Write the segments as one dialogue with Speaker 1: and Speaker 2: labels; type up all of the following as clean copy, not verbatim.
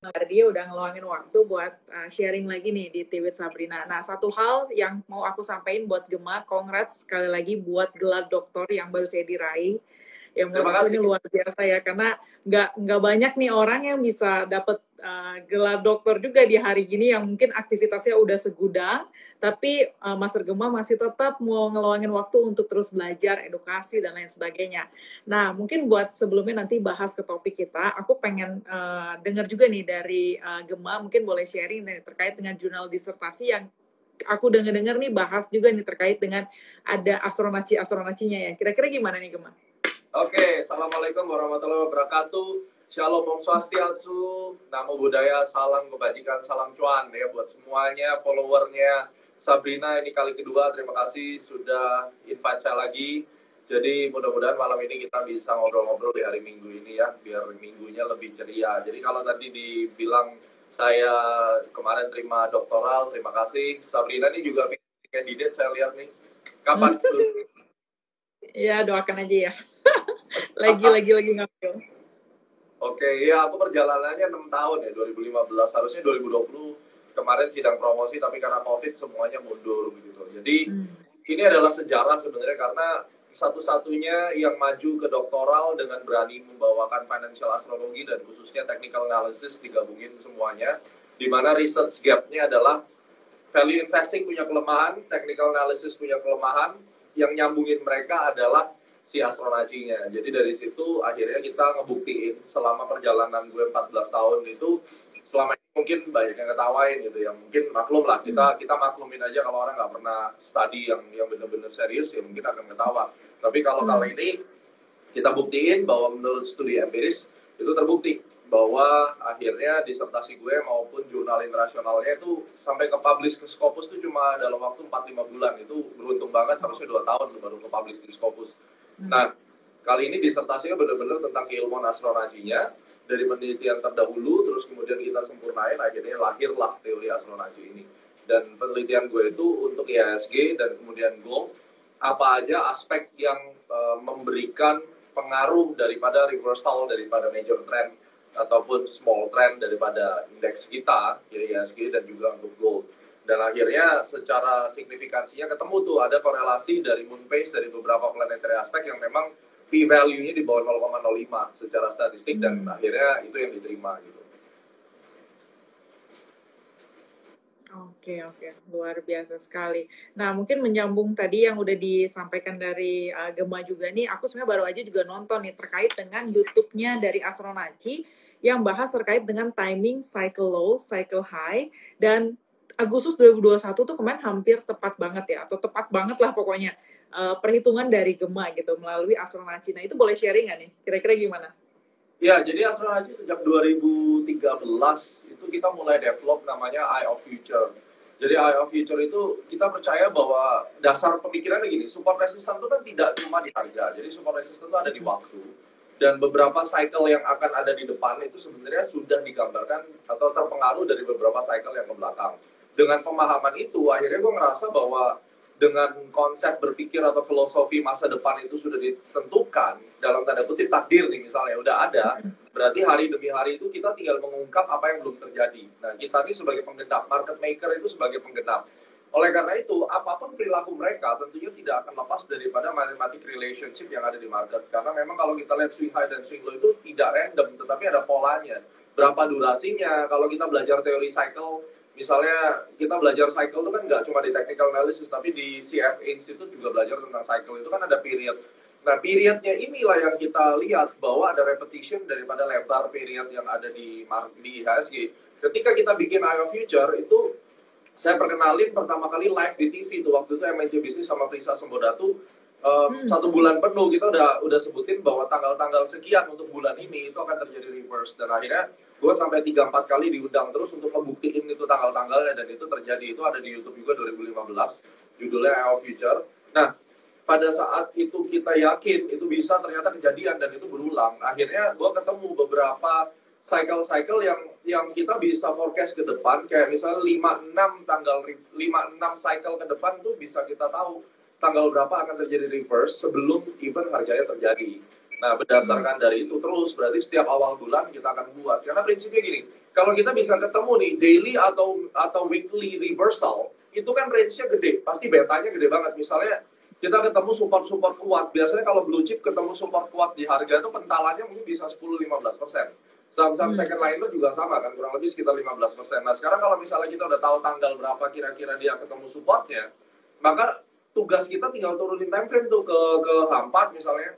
Speaker 1: dia udah ngeluangin waktu buat sharing lagi nih di TV Sabrina. Nah, satu hal yang mau aku sampaikan buat Gemma, congrats sekali lagi buat gelar doktor yang baru saya diraih. Yang menurut aku ini luar biasa ya, karena nggak banyak nih orang yang bisa dapat gelar doktor juga di hari gini yang mungkin aktivitasnya udah segudang, tapi Master Gemma masih tetap mau ngeluangin waktu untuk terus belajar, edukasi, dan lain sebagainya. Nah, mungkin buat sebelumnya nanti bahas ke topik kita, aku pengen dengar juga nih dari Gemma, mungkin boleh sharing nih, terkait dengan jurnal disertasi yang aku dengar-dengar nih bahas juga nih terkait dengan ada astronaci-astronacinya ya. Kira-kira gimana nih Gemma?
Speaker 2: Oke, Assalamualaikum warahmatullahi wabarakatuh. Shalom, Om Swastiastu, Namo Buddhaya, salam kebajikan, salam cuan ya buat semuanya, followernya Sabrina. Ini kali kedua, terima kasih sudah invite saya lagi. Jadi mudah-mudahan malam ini kita bisa ngobrol-ngobrol di hari Minggu ini ya, biar minggunya lebih ceria. Jadi kalau tadi dibilang saya kemarin terima doktoral, terima kasih. Sabrina ini juga kandidat saya lihat nih. Kapan tuh?
Speaker 1: Ya, doakan aja ya. lagi ngambil.
Speaker 2: Oke, ya aku perjalanannya 6 tahun ya, 2015, harusnya 2020 kemarin sidang promosi, tapi karena COVID semuanya mundur begitu. Jadi ini adalah sejarah sebenarnya, karena satu-satunya yang maju ke doktoral dengan berani membawakan financial astrologi dan khususnya technical analysis digabungin semuanya, di mana research gap-nya adalah value investing punya kelemahan, technical analysis punya kelemahan, yang nyambungin mereka adalah si astronacinya. Jadi dari situ akhirnya kita ngebuktiin selama perjalanan gue 14 tahun itu, selama ini mungkin banyak yang ketawain gitu ya, mungkin maklum lah, kita maklumin aja kalau orang nggak pernah study yang benar-benar serius ya mungkin akan ketawa. Tapi kalau kali ini kita buktiin bahwa menurut studi empiris itu terbukti bahwa akhirnya disertasi gue maupun jurnal internasionalnya itu sampai ke publish ke Scopus itu cuma dalam waktu 4-5 bulan. Itu beruntung banget, harusnya 2 tahun baru ke publish di Scopus. Nah, kali ini disertasinya benar-benar tentang keilmuan astronacinya, dari penelitian terdahulu, terus kemudian kita sempurnain, akhirnya lahirlah teori astronaci ini. Dan penelitian gue itu untuk IHSG dan kemudian GLOBE, apa aja aspek yang memberikan pengaruh daripada reversal daripada major trend ataupun small trend daripada indeks kita, ya IHSG dan juga untuk gold. Dan akhirnya secara signifikansinya ketemu tuh ada korelasi dari moon phase dari beberapa planetary aspect yang memang p-value-nya di bawah 0,05 secara statistik, dan akhirnya itu yang diterima gitu.
Speaker 1: Oke, luar biasa sekali. Nah, mungkin menyambung tadi yang udah disampaikan dari Gemma juga nih, aku sebenarnya baru aja juga nonton nih terkait dengan YouTube-nya dari Astronaci yang bahas terkait dengan timing cycle low, cycle high, dan Agustus 2021 tuh kemarin hampir tepat banget ya, atau tepat banget lah pokoknya perhitungan dari Gemma gitu melalui Astronaci. Nah, itu boleh sharing nggak nih? Kira-kira gimana?
Speaker 2: Ya, jadi Astronaci sejak 2013 itu kita mulai develop namanya Eye of Future. Jadi Eye of Future itu kita percaya bahwa dasar pemikirannya gini, support resistance itu kan tidak cuma di harga, jadi support resistance itu ada di waktu. Dan beberapa cycle yang akan ada di depan itu sebenarnya sudah digambarkan atau terpengaruh dari beberapa cycle yang ke belakang. Dengan pemahaman itu, akhirnya gue ngerasa bahwa dengan konsep berpikir atau filosofi masa depan itu sudah ditentukan, dalam tanda kutip takdir nih misalnya, udah ada, berarti hari demi hari itu kita tinggal mengungkap apa yang belum terjadi. Nah, kita ini sebagai penggenap, market maker itu sebagai penggenap. Oleh karena itu, apapun perilaku mereka tentunya tidak akan lepas daripada mathematic relationship yang ada di market. Karena memang kalau kita lihat swing high dan swing low itu tidak random, tetapi ada polanya. Berapa durasinya, kalau kita belajar teori cycle, misalnya kita belajar cycle itu kan nggak cuma di technical analysis, tapi di CFA Institute juga belajar tentang cycle, itu kan ada period. Nah, periodnya inilah yang kita lihat bahwa ada repetition daripada lebar period yang ada di IHSG. Ketika kita bikin Eye of Future, itu saya perkenalin pertama kali live di TV tuh, waktu itu MNC Business sama Prisa Sembodatu, 1 bulan penuh kita udah sebutin bahwa tanggal-tanggal sekian untuk bulan ini itu akan terjadi reverse, dan akhirnya gue sampai 3-4 kali diundang terus untuk ngebuktiin itu tanggal-tanggalnya, dan itu terjadi. Itu ada di YouTube juga 2015, judulnya Eye of Future. Nah, pada saat itu kita yakin itu bisa, ternyata kejadian dan itu berulang. Akhirnya gue ketemu beberapa cycle-cycle yang kita bisa forecast ke depan, kayak misalnya 5-6 cycle ke depan tuh bisa kita tahu tanggal berapa akan terjadi reverse sebelum event harganya terjadi. Nah, berdasarkan dari itu terus, berarti setiap awal bulan kita akan buat. Karena prinsipnya gini, Kalau kita bisa ketemu nih daily atau weekly reversal, itu kan range-nya gede, pasti betanya gede banget. Misalnya kita ketemu support kuat, biasanya kalau blue chip ketemu support kuat di harga itu pentalannya mungkin bisa 10-15%. Saham-saham second line itu juga sama kan, kurang lebih sekitar 15%. Nah sekarang kalau misalnya kita udah tahu tanggal berapa kira-kira dia ketemu supportnya, maka tugas kita tinggal turunin time frame tuh ke H4 misalnya,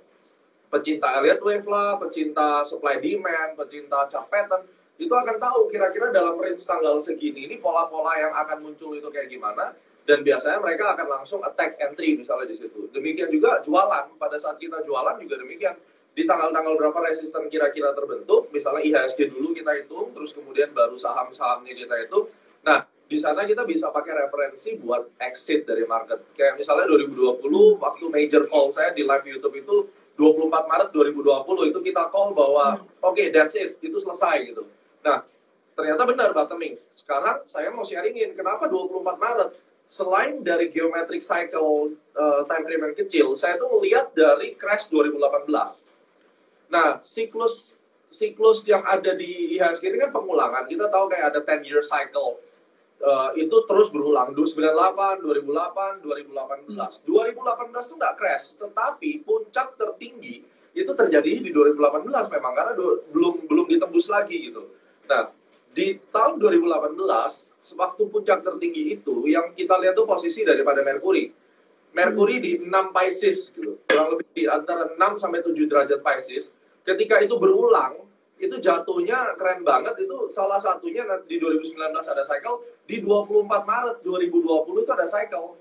Speaker 2: pecinta Elliott Wave lah, pecinta supply demand, pecinta chart pattern, itu akan tahu kira-kira dalam range tanggal segini ini pola-pola yang akan muncul itu kayak gimana, dan biasanya mereka akan langsung attack entry misalnya di situ. Demikian juga jualan, pada saat kita jualan juga demikian. Di tanggal-tanggal berapa resisten kira-kira terbentuk, misalnya IHSG dulu kita hitung, terus kemudian baru saham-sahamnya kita hitung. Nah, di sana kita bisa pakai referensi buat exit dari market. Kayak misalnya 2020, waktu major call saya di live YouTube itu 24 Maret 2020 itu kita call bahwa oke, that's it, itu selesai gitu. Nah, ternyata benar bottoming. Sekarang saya mau sharingin kenapa 24 Maret. Selain dari geometric cycle time frame yang kecil, saya tuh melihat dari crash 2018. Nah, siklus yang ada di IHSG ini kan pengulangan. Kita tahu kayak ada 10-year cycle. Itu terus berulang 98, 2008, 2018. 2018 itu nggak crash, tetapi puncak tertinggi itu terjadi di 2018 memang karena belum ditembus lagi gitu. Nah, di tahun 2018 sewaktu puncak tertinggi itu yang kita lihat tuh posisi daripada Mercury. Mercury di 6 Pisces gitu. Kurang lebih di antara 6 sampai 7 derajat Pisces. Ketika itu berulang, itu jatuhnya keren banget. Itu salah satunya di 2019 ada cycle, di 24 Maret 2020 itu ada cycle.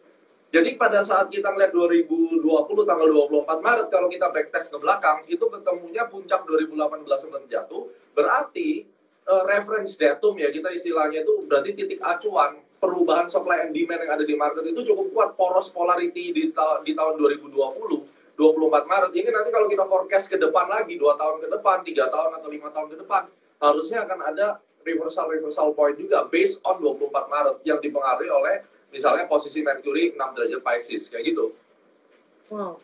Speaker 2: Jadi pada saat kita melihat 2020 tanggal 24 Maret, kalau kita backtest ke belakang, itu ketemunya puncak 2018 sebelum jatuh, berarti reference datum ya, kita istilahnya itu berarti titik acuan perubahan supply and demand yang ada di market itu cukup kuat, poros polarity di tahun 2020, 24 Maret. Ini nanti kalau kita forecast ke depan lagi, 2 tahun ke depan, 3 tahun atau 5 tahun ke depan, harusnya akan ada reversal point juga based on 24 Maret yang dipengaruhi oleh misalnya posisi Mercury 6 derajat Pisces, kayak gitu.
Speaker 1: Wow.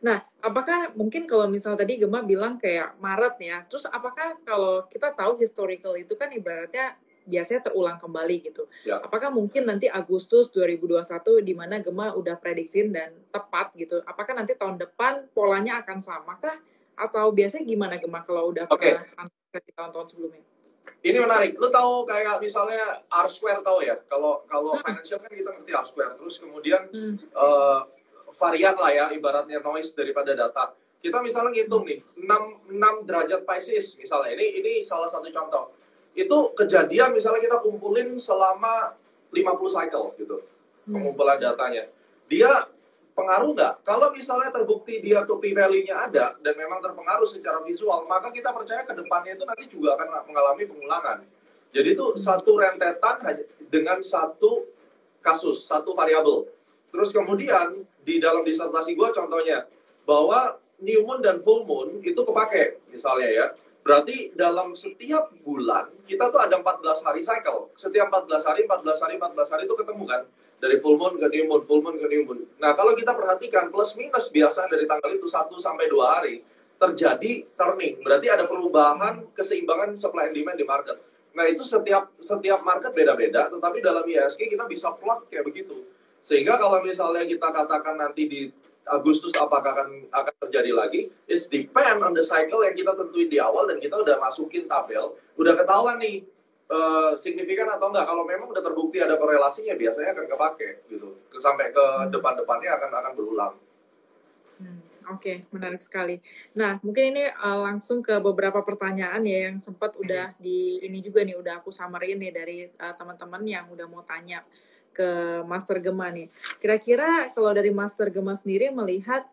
Speaker 1: Nah, apakah mungkin kalau misal tadi Gemma bilang kayak Maret ya, terus apakah kalau kita tahu historical itu kan ibaratnya biasanya terulang kembali gitu.
Speaker 2: Ya.
Speaker 1: Apakah mungkin nanti Agustus 2021 di mana Gemma udah prediksiin dan tepat gitu. Apakah nanti tahun depan polanya akan sama kah? Atau biasanya gimana Gemma kalau udah pernah di tahun-tahun sebelumnya?
Speaker 2: Ini menarik. Lu tahu kayak misalnya R-square tahu ya? Kalau financial kan kita ngerti R-square. Terus kemudian varian lah ya, ibaratnya noise daripada data. Kita misalnya ngitung nih, 6 derajat Pisces misalnya. Ini salah satu contoh. Itu kejadian misalnya kita kumpulin selama 50 cycle gitu. Pengumpulan datanya. Dia pengaruh nggak? Kalau misalnya terbukti dia tuh P-value-nya ada dan memang terpengaruh secara visual, maka kita percaya ke depannya itu nanti juga akan mengalami pengulangan. Jadi itu satu rentetan dengan satu kasus, satu variabel. Terus kemudian di dalam disertasi gue contohnya bahwa new moon dan full moon itu kepake misalnya ya. Berarti dalam setiap bulan kita tuh ada 14 hari cycle. Setiap 14 hari itu ketemu kan. Dari full moon ke new moon, full moon ke new moon. Nah, kalau kita perhatikan plus minus biasa dari tanggal itu 1 sampai 2 hari terjadi turning. Berarti ada perubahan keseimbangan supply and demand di market. Nah, itu setiap market beda-beda, tetapi dalam IHSG kita bisa plot kayak begitu. Sehingga kalau misalnya kita katakan nanti di Agustus apakah akan terjadi lagi, it's depend on the cycle yang kita tentuin di awal dan kita udah masukin tabel, udah ketahuan nih signifikan atau enggak. Kalau memang udah terbukti ada korelasinya, biasanya akan kepake gitu. Sampai ke depan-depannya akan berulang.
Speaker 1: Oke, menarik sekali. Nah, mungkin ini langsung ke beberapa pertanyaan ya yang sempat udah ini juga nih udah aku summarin nih dari teman-teman yang udah mau tanya ke Master Gemma nih. Kira-kira kalau dari Master Gemma sendiri melihat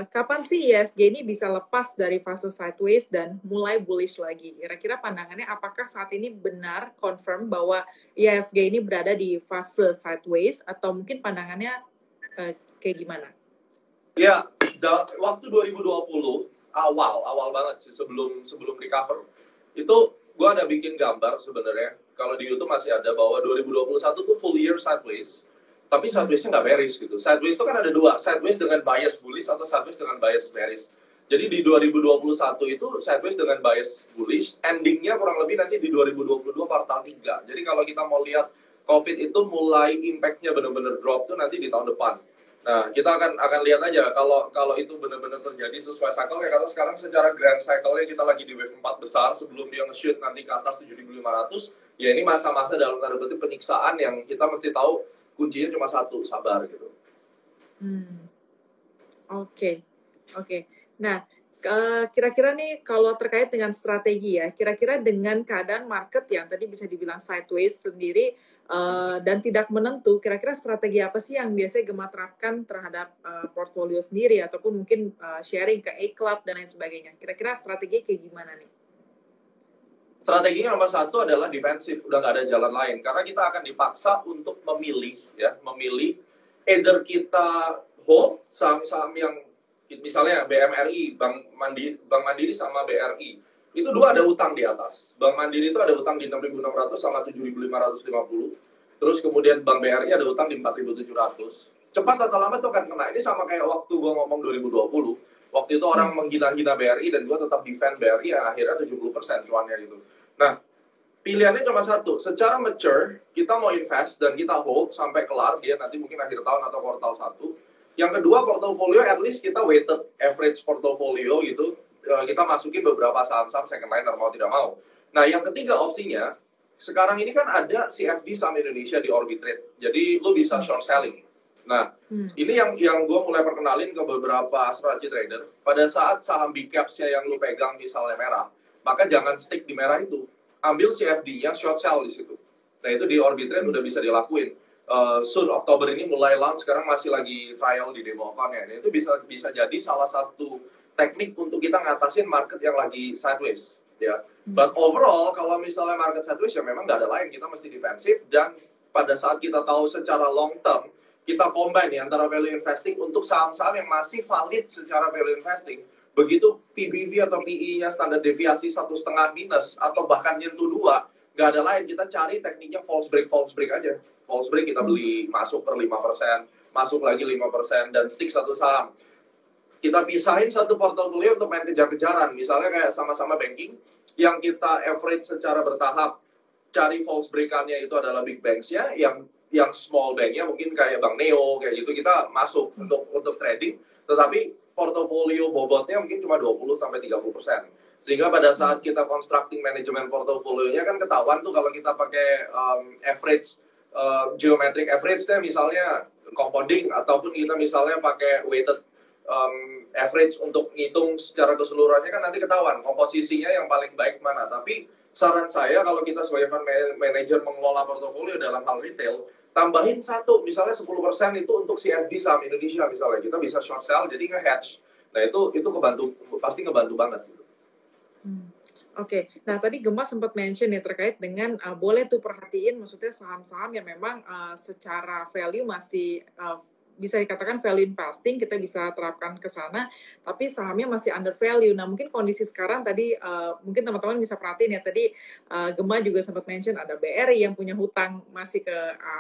Speaker 1: kapan sih IHSG ini bisa lepas dari fase sideways dan mulai bullish lagi? Kira-kira pandangannya apakah saat ini benar confirm bahwa IHSG ini berada di fase sideways atau mungkin pandangannya kayak gimana?
Speaker 2: Ya, waktu 2020 awal banget sih sebelum recover. Itu gue ada bikin gambar sebenarnya. Kalau di YouTube masih ada bahwa 2021 tuh full year sideways. Tapi sideways-nya nggak bearish gitu. Sideways itu kan ada dua. Sideways dengan bias bullish atau sideways dengan bias bearish. Jadi di 2021 itu sideways dengan bias bullish, endingnya kurang lebih nanti di 2022 kuartal 3. Jadi kalau kita mau lihat COVID itu mulai impact-nya benar-benar drop tuh nanti di tahun depan. Nah, kita akan lihat aja kalau itu benar-benar terjadi sesuai cycle ya, karena sekarang secara grand cycle-nya kita lagi di wave 4 besar sebelum dia nge-shoot nanti ke atas 7.500. Ya ini masa-masa dalam tanda kutip penyiksaan yang kita mesti tahu kuncinya cuma satu, sabar gitu.
Speaker 1: Oke. Nah, kira-kira nih kalau terkait dengan strategi ya, kira-kira dengan keadaan market yang tadi bisa dibilang sideways sendiri dan tidak menentu, kira-kira strategi apa sih yang biasanya Gema terapkan terhadap portfolio sendiri ataupun mungkin sharing ke A-Club dan lain sebagainya? Kira-kira strategi kayak gimana nih?
Speaker 2: Strateginya nomor satu adalah defensif, udah nggak ada jalan lain. Karena kita akan dipaksa untuk memilih either kita hold saham-saham yang misalnya BMRI, Bank Mandiri sama BRI. Itu dua ada utang di atas. Bank Mandiri itu ada utang di 6.600 sama 7.550. Terus kemudian Bank BRI ada utang di 4.700. Cepat atau lambat itu akan kena. Ini sama kayak waktu gua ngomong 2020. Waktu itu orang menghina-hina BRI dan gua tetap defend BRI yang akhirnya 70% cuannya gitu. Nah, pilihannya cuma satu. Secara mature, kita mau invest dan kita hold sampai kelar dia nanti mungkin akhir tahun atau kuartal 1. Yang kedua, portofolio at least kita weighted average portofolio gitu. Kita masukin beberapa saham-saham second liner mau tidak mau. Nah, yang ketiga opsinya, sekarang ini kan ada CFD saham Indonesia di Orbitrade. Jadi lu bisa short selling. Nah, ini yang gue mulai perkenalin ke beberapa strategi trader. Pada saat saham big caps-nya yang lu pegang misalnya merah, maka jangan stick di merah itu. Ambil CFD-nya, short sell di situ. Nah, itu di Orbitrade udah bisa dilakuin. Soon Oktober ini mulai launch, sekarang masih lagi trial di Democon-nya. Nah, itu bisa jadi salah satu teknik untuk kita ngatasin market yang lagi sideways. Ya. But overall, kalau misalnya market sideways, ya memang nggak ada lain. Kita mesti defensif, dan pada saat kita tahu secara long term, kita combine ya, antara value investing untuk saham-saham yang masih valid secara value investing. Begitu PBV atau PE-nya standar deviasi 1,5 minus atau bahkan nyentuh 2, nggak ada lain, kita cari tekniknya false break aja. False break kita beli, masuk per 5%, masuk lagi 5%, dan stick satu saham. Kita pisahin satu portofolio untuk main kejar-kejaran. Misalnya kayak sama-sama banking, yang kita average secara bertahap, cari false break-annya itu adalah big banks-nya, yang small bank-nya mungkin kayak Bank Neo, kayak gitu, kita masuk untuk trading, tetapi portofolio bobotnya mungkin cuma 20-30%. Sehingga pada saat kita constructing manajemen portofolionya kan ketahuan tuh kalau kita pakai average, geometric average-nya misalnya compounding, ataupun kita misalnya pakai weighted average untuk ngitung secara keseluruhannya, kan nanti ketahuan komposisinya yang paling baik mana. Tapi saran saya kalau kita sebagai fund manager mengelola portofolio dalam hal retail, tambahin satu, misalnya 10% itu untuk CFD saham Indonesia misalnya, kita bisa short sell jadi nge-hedge. Nah itu pasti ngebantu banget.
Speaker 1: Oke. Nah tadi Gema sempat mention ya terkait dengan boleh tuh perhatiin maksudnya saham-saham yang memang secara value masih bisa dikatakan value investing, kita bisa terapkan ke sana, tapi sahamnya masih under value. Nah, mungkin kondisi sekarang tadi, mungkin teman-teman bisa perhatiin ya, tadi Gema juga sempat mention ada BRI yang punya hutang masih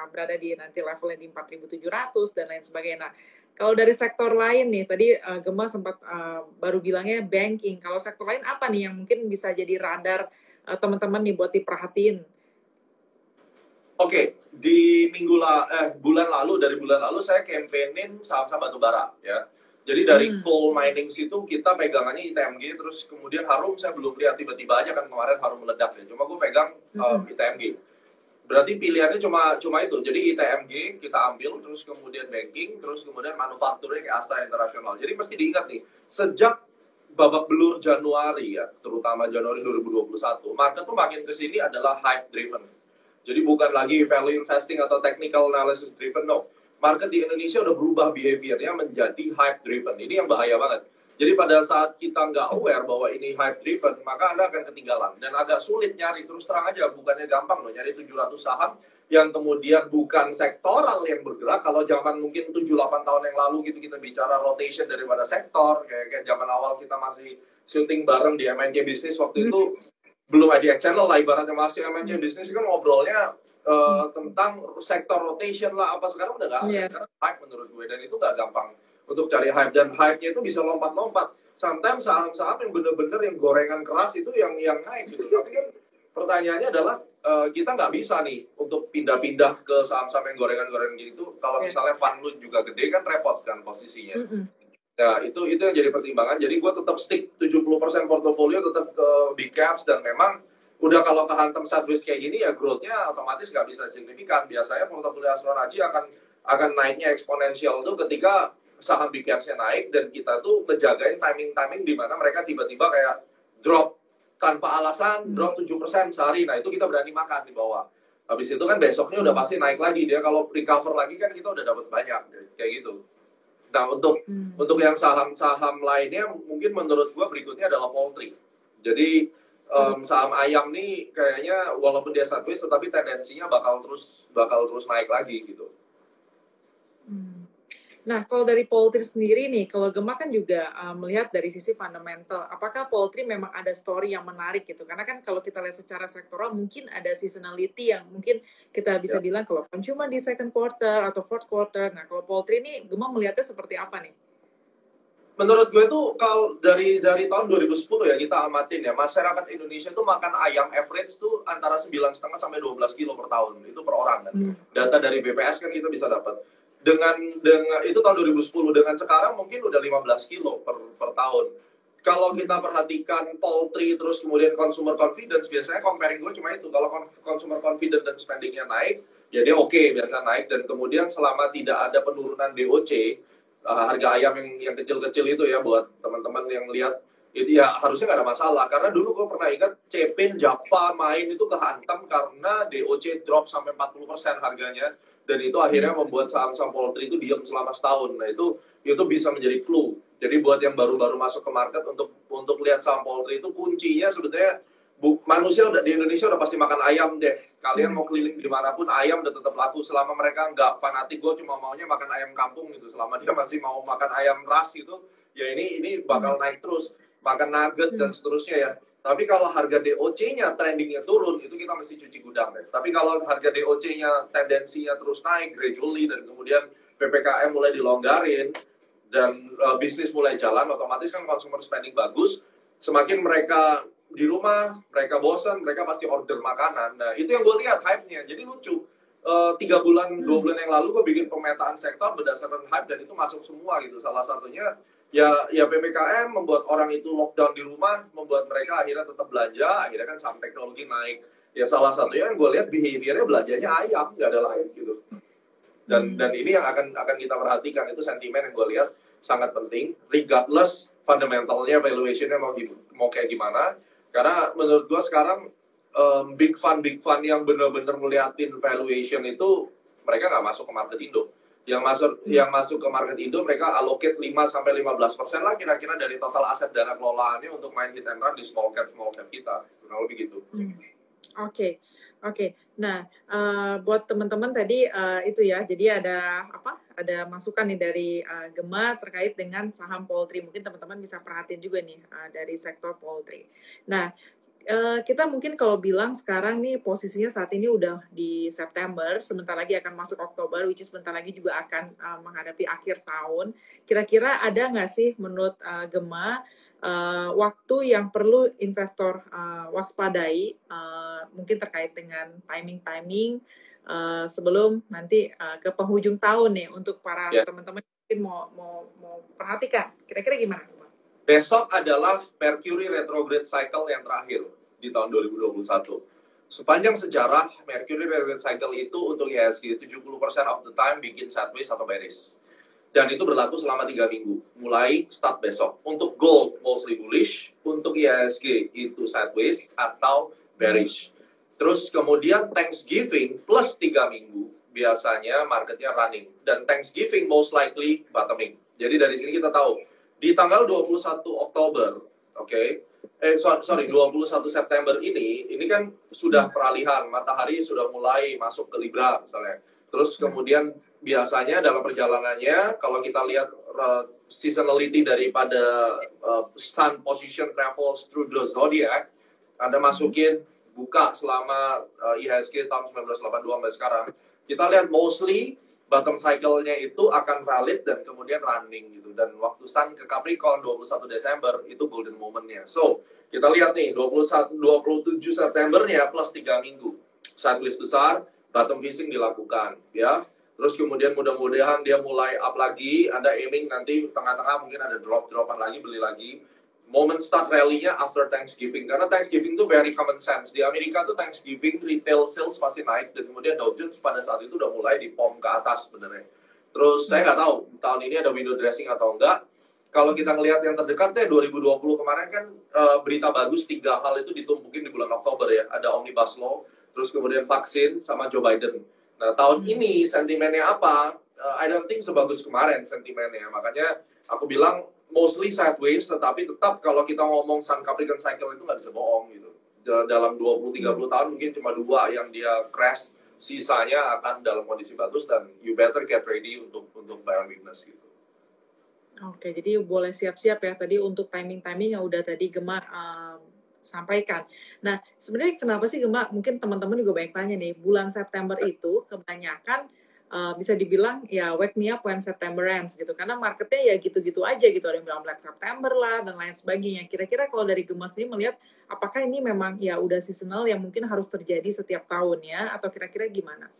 Speaker 1: berada di nanti levelnya di 4.700 dan lain sebagainya. Nah, kalau dari sektor lain nih, tadi Gema sempat baru bilangnya banking. Kalau sektor lain apa nih yang mungkin bisa jadi radar teman-teman nih buat diperhatiin?
Speaker 2: Oke, di bulan lalu saya campaignin saham-saham batubara ya. Jadi dari coal mining situ kita pegangannya ITMG, terus kemudian Harum saya belum lihat, tiba-tiba aja kan kemarin Harum meledak ya. Cuma gue pegang ITMG. Berarti pilihannya cuma itu. Jadi ITMG kita ambil, terus kemudian banking, terus kemudian manufakturnya kayak Asta Internasional. Jadi mesti diingat nih, sejak babak belur Januari ya, terutama Januari 2021, market tuh makin kesini adalah hype driven. Jadi bukan lagi value investing atau technical analysis driven, no. Market di Indonesia udah berubah behaviornya menjadi hype driven. Ini yang bahaya banget. Jadi pada saat kita nggak aware bahwa ini hype driven, maka Anda akan ketinggalan. Dan agak sulit nyari, terus terang aja, bukannya gampang loh, nyari 700 saham yang kemudian bukan sektoral yang bergerak. Kalau zaman mungkin 7-8 tahun yang lalu gitu kita bicara rotation daripada sektor, kayak zaman awal kita masih syuting bareng di MNC Business waktu itu, belum ada channel lah ibaratnya, masih MNC Business kan ngobrolnya tentang sektor rotation lah apa, sekarang udah nggak ada hype menurut gue, dan itu nggak gampang untuk cari hype, dan hype-nya itu bisa lompat-lompat. sometimes saham-saham yang bener-bener yang gorengan keras itu yang naik gitu. Tapi kan pertanyaannya adalah kita nggak bisa nih untuk pindah-pindah ke saham-saham yang gorengan-gorengan gitu. Kalau misalnya fund lu juga gede kan repot kan posisinya. Nah, itu yang jadi pertimbangan. Jadi gue tetap stick 70% portofolio tetap ke big caps, dan memang udah kalau kehantam sideways kayak gini ya growth-nya otomatis nggak bisa signifikan. Biasanya portofolio asuransi akan naiknya eksponensial tuh ketika saham big caps-nya naik dan kita tuh ngejagain timing di mana mereka tiba-tiba kayak drop tanpa alasan, drop 7% sehari. Nah, itu kita berani makan di bawah. Habis itu kan besoknya udah pasti naik lagi. Dia kalau recover lagi kan kita udah dapat banyak kayak gitu. Nah, untuk yang saham-saham lainnya mungkin menurut gua berikutnya adalah poultry. Jadi saham ayam nih kayaknya walaupun dia sideways tetapi tendensinya bakal terus naik lagi gitu.
Speaker 1: Nah, kalau dari poultry sendiri nih, kalau Gema kan juga melihat dari sisi fundamental, apakah poultry memang ada story yang menarik gitu? Karena kan kalau kita lihat secara sektoral, mungkin ada seasonality yang mungkin kita bisa bilang kalau consumer di second quarter atau fourth quarter. Nah, kalau poultry ini, Gema melihatnya seperti apa nih?
Speaker 2: Menurut gue tuh kalau dari tahun 2010 ya kita amatin ya, masyarakat Indonesia tuh makan ayam average tuh antara 9,5 sampai 12 kilo per tahun, itu per orang kan. Data dari BPS kan kita bisa dapat. Dengan itu tahun 2010, dengan sekarang mungkin udah 15 kilo per tahun. Kalau kita perhatikan poultry terus kemudian consumer confidence, biasanya comparing gue cuma itu. Kalau consumer confidence dan spendingnya naik, ya dia oke, biasa naik. Dan kemudian selama tidak ada penurunan DOC, harga ayam yang kecil-kecil itu ya, buat teman-teman yang lihat, itu ya harusnya nggak ada masalah. Karena dulu gue pernah ingat Cepin, Java main itu kehantam karena DOC drop sampai 40% harganya. Dan itu akhirnya membuat saham-saham poultry itu diam selama setahun. Nah, itu bisa menjadi clue. Jadi buat yang baru-baru masuk ke market untuk lihat saham poultry itu kuncinya sebetulnya manusia di Indonesia udah pasti makan ayam deh. Kalian mau keliling dimanapun ayam udah tetap laku selama mereka nggak fanatik. Gue cuma maunya makan ayam kampung gitu. Selama dia masih mau makan ayam ras gitu, ya ini bakal naik terus. Makan nugget dan seterusnya ya. Tapi kalau harga DOC-nya trendingnya turun, itu kita mesti cuci gudang deh. Tapi kalau harga DOC-nya tendensinya terus naik gradually dan kemudian PPKM mulai dilonggarin dan bisnis mulai jalan, otomatis kan consumer spending bagus. Semakin mereka di rumah, mereka bosan, mereka pasti order makanan. Nah, itu yang gue lihat hype-nya. Jadi lucu. 3 bulan, 2 bulan yang lalu gue bikin pemetaan sektor berdasarkan hype dan itu masuk semua gitu. Salah satunya ya PPKM membuat orang itu lockdown di rumah, membuat mereka akhirnya tetap belanja, akhirnya kan saham teknologi naik. Ya salah satunya yang gue lihat behaviornya belanjanya ayam, nggak ada lain gitu. Dan ini yang akan kita perhatikan, itu sentimen yang gue lihat sangat penting, regardless fundamentalnya, valuationnya mau kayak gimana. Karena menurut gue sekarang big fund yang benar-benar ngeliatin valuation itu mereka nggak masuk ke market Indo. Yang masuk ke market Indo mereka allocate 5-15% lah kira-kira dari total aset dana kelolaannya untuk main hit and run di small cap kita, kurang lebih gitu.
Speaker 1: Oke. Nah, buat teman-teman tadi itu ya, jadi ada masukan nih dari Gema terkait dengan saham poultry. Mungkin teman-teman bisa perhatiin juga nih dari sektor poultry. Nah, kita mungkin kalau bilang sekarang nih posisinya saat ini udah di September, sebentar lagi akan masuk Oktober, which is sebentar lagi juga akan menghadapi akhir tahun. Kira-kira ada nggak sih menurut Gema waktu yang perlu investor waspadai, mungkin terkait dengan timing sebelum nanti ke penghujung tahun nih untuk para teman-teman mungkin mau perhatikan. Kira-kira gimana?
Speaker 2: Besok adalah Mercury retrograde cycle yang terakhir di tahun 2021. Sepanjang sejarah, Mercury retrograde cycle itu untuk IHSG 70% of the time bikin sideways atau bearish. Dan itu berlaku selama 3 minggu, mulai start besok. Untuk gold, mostly bullish. Untuk IHSG itu sideways atau bearish. Terus kemudian Thanksgiving plus 3 minggu, biasanya marketnya running. Dan Thanksgiving most likely bottoming. Jadi dari sini kita tahu, di tanggal 21 Oktober, 21 September ini kan sudah peralihan, matahari sudah mulai masuk ke Libra misalnya. Terus kemudian biasanya dalam perjalanannya, kalau kita lihat seasonality daripada sun position travels through the zodiac, Anda masukin buka selama IHSG tahun 1982 sampai sekarang, kita lihat mostly bottom cycle-nya itu akan valid dan kemudian running gitu. Dan waktu Sun ke Capricorn 21 Desember itu golden moment-nya. So, kita lihat nih 27 Septembernya plus 3 minggu. Sideways besar, bottom fishing dilakukan ya. Terus kemudian mudah-mudahan dia mulai up lagi, ada aiming nanti tengah-tengah mungkin ada drop-dropan lagi, beli lagi. Moment start rally-nya after Thanksgiving, karena Thanksgiving itu very common sense. Di Amerika tuh Thanksgiving retail sales pasti naik, dan kemudian Dow Jones pada saat itu udah mulai dipom ke atas sebenarnya. Terus saya nggak tahu tahun ini ada window dressing atau enggak. Kalau kita ngelihat yang terdekat 2020 kemarin kan berita bagus 3 hal itu ditumpukin di bulan Oktober ya. Ada Omnibus Law, terus kemudian vaksin sama Joe Biden. Nah tahun ini sentimennya apa? I don't think sebagus kemarin sentimennya. Makanya aku bilang mostly sideways, tetapi tetap kalau kita ngomong Sun Capricorn Cycle itu nggak bisa bohong gitu. Dalam 20-30 tahun mungkin cuma 2 yang dia crash, sisanya akan dalam kondisi bagus dan you better get ready untuk buy on weakness gitu.
Speaker 1: Oke, jadi boleh siap-siap ya tadi untuk timing-timing yang udah tadi Gemma sampaikan. Nah, sebenarnya kenapa sih Gemma? Mungkin teman-teman juga banyak tanya nih, bulan September itu kebanyakan bisa dibilang ya wake me up when September ends gitu, karena marketnya ya gitu-gitu aja gitu, ada yang bilang Black September lah dan lain sebagainya. Kira-kira kalau dari Gemma sendiri melihat apakah ini memang ya udah seasonal yang mungkin harus terjadi setiap tahun ya, atau kira-kira gimana?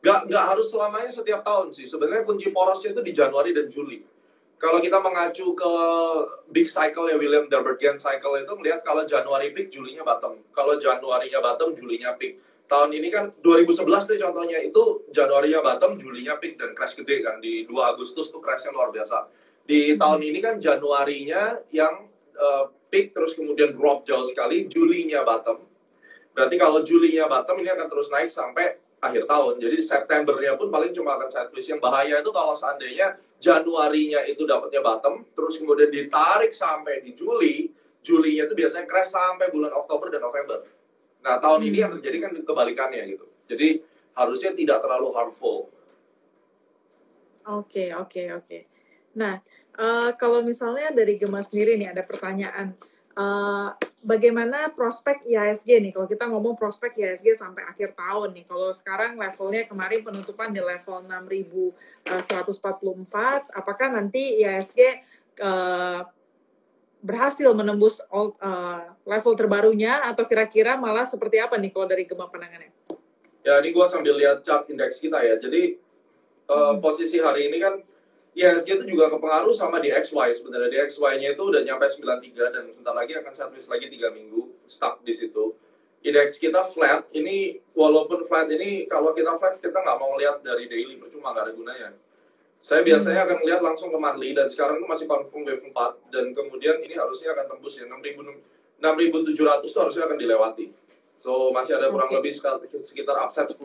Speaker 2: Nggak harus selamanya setiap tahun sih. Sebenarnya kunci porosnya itu di Januari dan Juli. Kalau kita mengacu ke big cycle ya William Darbergian cycle itu melihat kalau Januari peak, Julinya bottom. Kalau Januarinya bottom, Julinya peak. Tahun ini kan 2011 deh contohnya, itu Januarinya bottom, Julinya peak dan crash gede kan. Di 2 Agustus tuh crashnya luar biasa. Di tahun ini kan Januarinya yang peak terus kemudian drop jauh sekali, Julinya bottom. Berarti kalau Julinya bottom ini akan terus naik sampai akhir tahun. Jadi Septembernya pun paling cuma akan sideways. Yang bahaya itu kalau seandainya Januarinya itu dapatnya bottom, terus kemudian ditarik sampai di Juli, Julinya itu biasanya crash sampai bulan Oktober dan November. Nah, tahun ini yang terjadi kan kebalikannya gitu. Jadi, harusnya tidak terlalu harmful.
Speaker 1: Oke. Nah, kalau misalnya dari Gemma sendiri nih ada pertanyaan, bagaimana prospek IHSG nih? Kalau kita ngomong prospek IHSG sampai akhir tahun nih, kalau sekarang levelnya kemarin penutupan di level 6.144, apakah nanti IHSG berhasil menembus level terbarunya, atau kira-kira malah seperti apa nih kalau dari Gemma pandangannya?
Speaker 2: Ya, ini gue sambil lihat chart indeks kita ya. Jadi posisi hari ini kan IHSG itu juga kepengaruh sama DXY sebenarnya. DXY-nya itu udah nyampe 93 dan sebentar lagi akan sideways lagi 3 minggu stuck di situ. Indeks kita flat. Ini walaupun flat ini, kalau kita flat kita nggak mau lihat dari daily, percuma nggak ada gunanya. Saya biasanya akan lihat langsung ke monthly, dan sekarang itu masih confirm wave 4, dan kemudian ini harusnya akan tembus ya 6.700 itu harusnya akan dilewati. So masih ada kurang lebih sekitar upside 10%.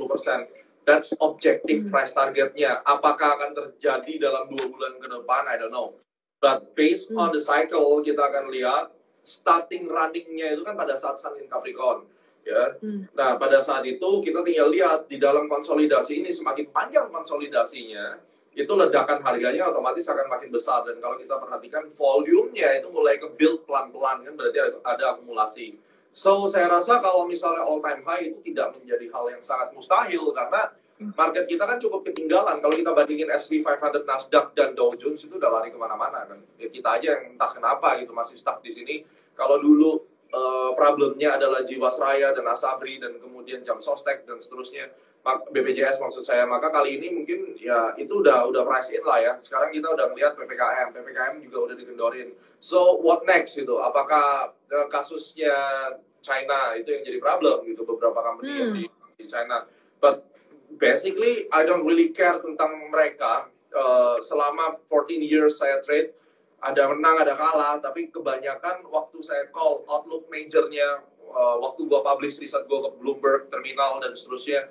Speaker 2: That's objective price targetnya. Apakah akan terjadi dalam 2 bulan ke depan? I don't know. But based on the cycle, kita akan lihat starting running-nya itu kan pada saat Sun in Capricorn. Ya. Nah, pada saat itu kita tinggal lihat di dalam konsolidasi ini, semakin panjang konsolidasinya, itu ledakan harganya otomatis akan makin besar. Dan kalau kita perhatikan volumenya itu mulai ke build pelan-pelan, kan berarti ada akumulasi. So, saya rasa kalau misalnya all time high itu tidak menjadi hal yang sangat mustahil, karena market kita kan cukup ketinggalan. Kalau kita bandingin S&P 500, Nasdaq, dan Dow Jones itu udah lari kemana-mana kan. Ya, kita aja yang entah kenapa gitu masih stuck di sini. Kalau dulu problemnya adalah Jiwasraya dan Asabri dan kemudian Jam Sostek dan seterusnya, BPJS maksud saya, maka kali ini mungkin ya itu udah price in lah ya. Sekarang kita udah ngelihat PPKM juga udah dikendorin. So what next gitu? Apakah kasusnya China itu yang jadi problem gitu, beberapa company di China. But basically I don't really care tentang mereka. Selama 14 years saya trade, ada menang ada kalah, tapi kebanyakan waktu saya call outlook majornya, waktu gua publish riset gua ke Bloomberg, Terminal dan seterusnya,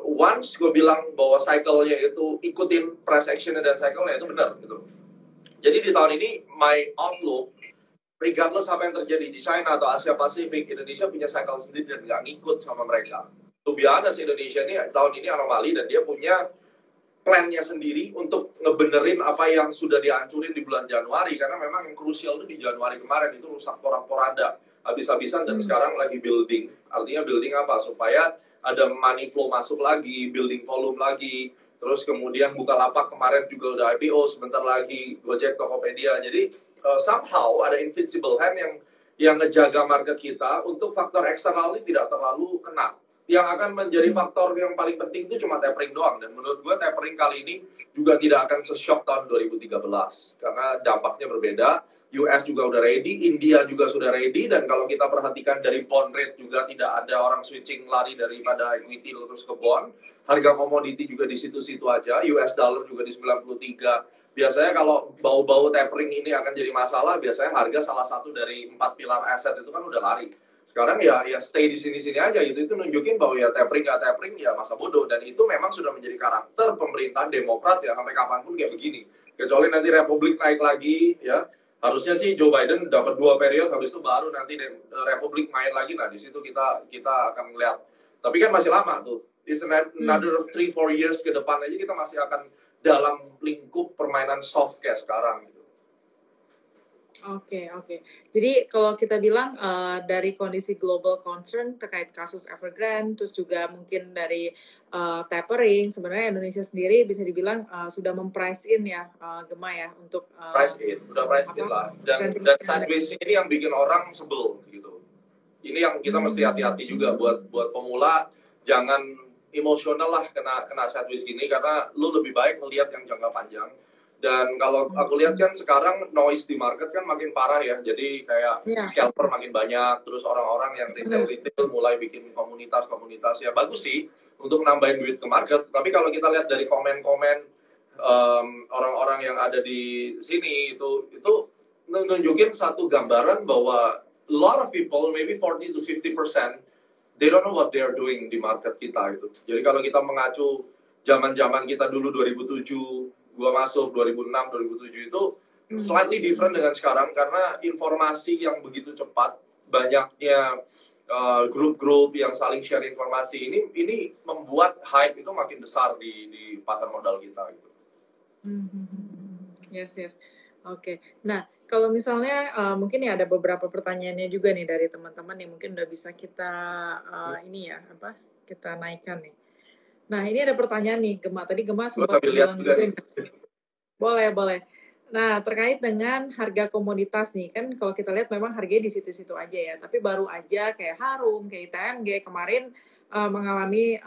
Speaker 2: once gue bilang bahwa cycle-nya itu ikutin price action-nya dan cycle-nya itu benar gitu. Jadi di tahun ini my outlook, regardless apa yang terjadi di China atau Asia Pasifik, Indonesia punya cycle sendiri dan nggak ngikut sama mereka. To be honest, Indonesia ini tahun ini anomali dan dia punya plan-nya sendiri untuk ngebenerin apa yang sudah dihancurin di bulan Januari, karena memang yang krusial itu di Januari kemarin itu rusak porak-poranda habis-habisan dan sekarang lagi building. Artinya building apa? Supaya ada money flow masuk lagi, building volume lagi, terus kemudian Bukalapak kemarin juga udah IPO, sebentar lagi Gojek, Tokopedia. Jadi somehow ada invisible hand yang ngejaga market kita untuk faktor eksternal ini tidak terlalu kena. Yang akan menjadi faktor yang paling penting itu cuma tapering doang. Dan menurut gue tapering kali ini juga tidak akan se-shock tahun 2013. Karena dampaknya berbeda. US juga udah ready, India juga sudah ready. Dan kalau kita perhatikan dari bond rate juga tidak ada orang switching lari daripada equity terus ke bond. Harga komoditi juga di situ-situ aja. US dollar juga di 93. Biasanya kalau bau-bau tapering ini akan jadi masalah, biasanya harga salah satu dari 4 pilar aset itu kan udah lari. Sekarang ya stay di sini-sini aja gitu. Itu nunjukin bahwa ya tapering nggak tapering ya masa bodoh. Dan itu memang sudah menjadi karakter pemerintahan Demokrat ya sampai kapanpun kayak begini. Kecuali nanti Republik naik lagi ya. Harusnya sih Joe Biden dapat 2 periode, habis itu baru nanti Republik main lagi. Nah di situ kita akan melihat. Tapi kan masih lama tuh. It's another 3-4 years ke depan aja kita masih akan dalam lingkup permainan soft kayak sekarang.
Speaker 1: Oke. Jadi kalau kita bilang dari kondisi global concern terkait kasus Evergrande, terus juga mungkin dari tapering, sebenarnya Indonesia sendiri bisa dibilang sudah memprice in ya, Gema ya, untuk
Speaker 2: Price in, udah price in lah. Dan sideways ini yang bikin orang sebel gitu. Ini yang kita mesti hati-hati juga buat pemula, jangan emosional lah kena sideways gini, karena lu lebih baik melihat yang jangka panjang. Dan kalau aku lihat kan sekarang noise di market kan makin parah ya. Jadi kayak scalper makin banyak, terus orang-orang yang retail mulai bikin komunitas ya bagus sih untuk nambahin duit ke market. Tapi kalau kita lihat dari komen-komen orang-orang yang ada di sini itu nunjukin satu gambaran bahwa a lot of people, maybe 40 to 50%, they don't know what they are doing di market kita gitu. Jadi kalau kita mengacu zaman-zaman kita dulu 2007, gua masuk 2006, 2007 itu slightly different dengan sekarang karena informasi yang begitu cepat, banyaknya grup-grup yang saling share informasi ini membuat hype itu makin besar di pasar modal kita gitu.
Speaker 1: Yes. Oke. Nah, kalau misalnya mungkin ya ada beberapa pertanyaannya juga nih dari teman-teman yang mungkin udah bisa kita kita naikkan nih. Nah, ini ada pertanyaan nih, Gema. Tadi Gema sempat bilang juga. Boleh. Nah, terkait dengan harga komoditas nih, kan kalau kita lihat memang harganya di situ-situ aja ya. Tapi baru aja kayak Harum, kayak ITMG kemarin mengalami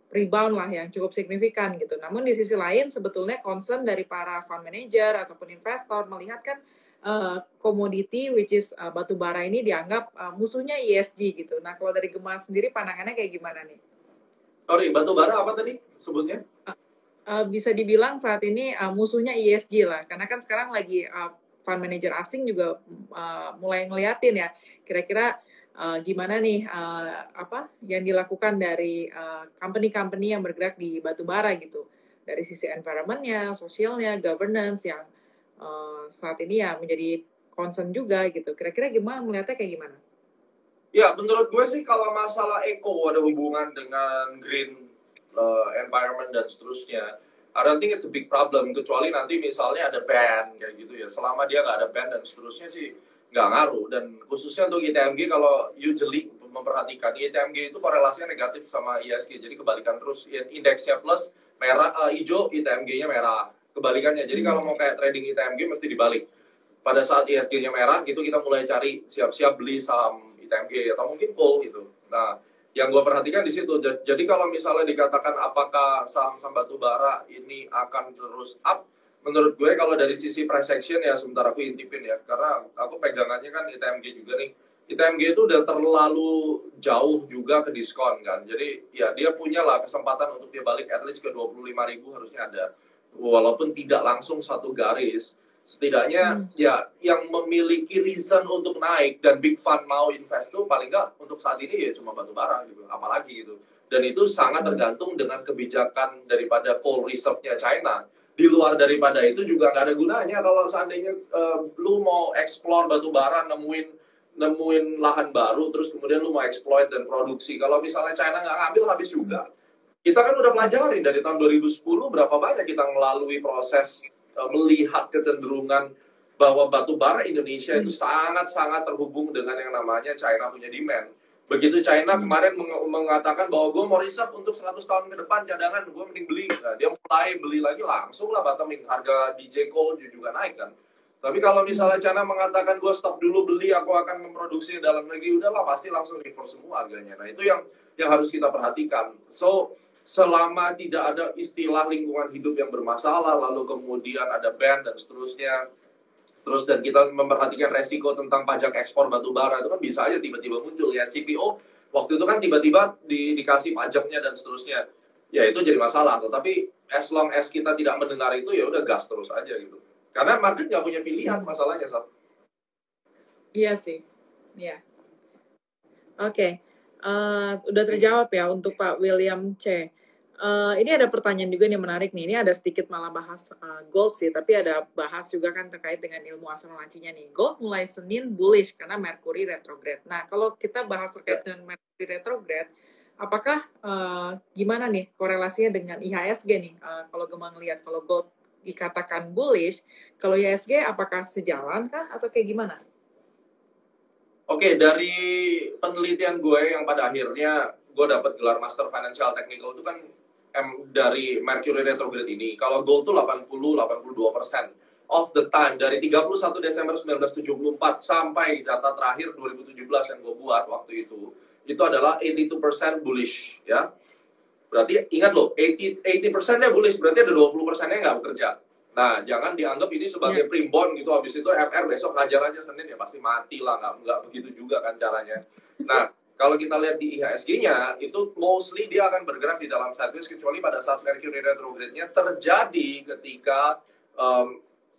Speaker 1: rebound lah yang cukup signifikan gitu. Namun di sisi lain sebetulnya concern dari para fund manager ataupun investor melihat kan komoditi which is batu bara ini dianggap musuhnya ESG gitu. Nah, kalau dari Gema sendiri pandangannya kayak gimana nih?
Speaker 2: Sorry, batu bara apa tadi sebutnya?
Speaker 1: Bisa dibilang saat ini musuhnya ESG lah, karena kan sekarang lagi fund manager asing juga mulai ngeliatin ya, kira-kira gimana nih yang dilakukan dari company-company yang bergerak di batu bara gitu, dari sisi environment-nya, sosialnya, governance yang saat ini ya menjadi concern juga gitu. Kira-kira gimana melihatnya kayak gimana?
Speaker 2: Ya, menurut gue sih kalau masalah eco ada hubungan dengan green environment dan seterusnya, I don't think it's a big problem, kecuali nanti misalnya ada ban kayak gitu ya. Selama dia nggak ada ban dan seterusnya sih nggak ngaruh. Dan khususnya untuk ITMG, kalau you jeli memperhatikan, ITMG itu korelasinya negatif sama ISG, jadi kebalikan terus. Indeksnya plus merah, hijau, ITMG-nya merah. Kebalikannya, jadi kalau mau kayak trading ITMG mesti dibalik. Pada saat ISG-nya merah, itu kita mulai cari siap-siap beli saham ITMG atau mungkin coal gitu. Nah, yang gue perhatikan di situ. Jadi kalau misalnya dikatakan apakah saham-saham batu bara ini akan terus up, menurut gue kalau dari sisi price action ya sebentar aku intipin ya, karena aku pegangannya kan ITMG juga nih. ITMG itu udah terlalu jauh juga ke diskon kan. Jadi ya dia punya lah kesempatan untuk dia balik at least ke 25.000 harusnya ada. Walaupun tidak langsung satu garis. Setidaknya ya yang memiliki reason untuk naik dan big fund mau invest tuh paling nggak untuk saat ini ya cuma batu bara gitu, apalagi gitu. Dan itu sangat tergantung dengan kebijakan daripada coal reserve-nya China. Di luar daripada itu juga nggak ada gunanya kalau seandainya lu mau explore batu bara, nemuin lahan baru, terus kemudian lu mau exploit dan produksi. Kalau misalnya China nggak ngambil, habis juga. Kita kan udah pelajari dari tahun 2010 berapa banyak kita melalui proses melihat kecenderungan bahwa batu bara Indonesia itu sangat-sangat terhubung dengan yang namanya China punya demand. Begitu China kemarin mengatakan bahwa gue mau reserve untuk 100 tahun ke depan cadangan, gue mending beli. Nah, dia mulai beli lagi langsung lah bottoming. Harga DJ Coal juga naik kan. Tapi kalau misalnya China mengatakan gue stop dulu beli, aku akan memproduksi dalam negeri, udahlah pasti langsung reverse semua harganya. Nah itu yang harus kita perhatikan. So selama tidak ada istilah lingkungan hidup yang bermasalah, lalu kemudian ada ban dan seterusnya, terus dan kita memperhatikan resiko tentang pajak ekspor batu bara, itu kan bisa aja tiba-tiba muncul ya. CPO waktu itu kan tiba-tiba dikasih pajaknya dan seterusnya, ya itu jadi masalah. Tetapi as long as kita tidak mendengar itu, ya udah gas terus aja gitu, karena market nggak punya pilihan masalahnya, Sab.
Speaker 1: Iya sih, ya. Oke. Udah terjawab ya untuk Pak William C. Ini ada pertanyaan juga nih menarik nih. Ini ada sedikit malah bahas gold sih, tapi ada bahas juga kan terkait dengan ilmu astrologinya nih. Gold mulai Senin bullish karena Mercury retrograde. Nah, kalau kita bahas terkait dengan Mercury retrograde, apakah gimana nih korelasinya dengan IHSG nih? Kalau Gemma ngelihat kalau gold dikatakan bullish, kalau IHSG apakah sejalan kah atau kayak gimana?
Speaker 2: Oke, dari penelitian gue yang pada akhirnya gue dapat gelar Master Financial Technical itu kan dari Mercury retrograde ini. Kalau gold tuh 80-82% of the time dari 31 Desember 1974 sampai data terakhir 2017 yang gue buat waktu itu adalah 82% bullish ya. Berarti ingat loh, 80%-nya bullish, berarti ada 20%-nya nggak bekerja. Nah, jangan dianggap ini sebagai primbon gitu, habis itu FR besok ngajar aja Senin, ya pasti mati lah, nggak begitu juga kan caranya. Nah, kalau kita lihat di IHSG-nya, itu mostly dia akan bergerak di dalam sideways, kecuali pada saat Mercury retrograde-nya terjadi ketika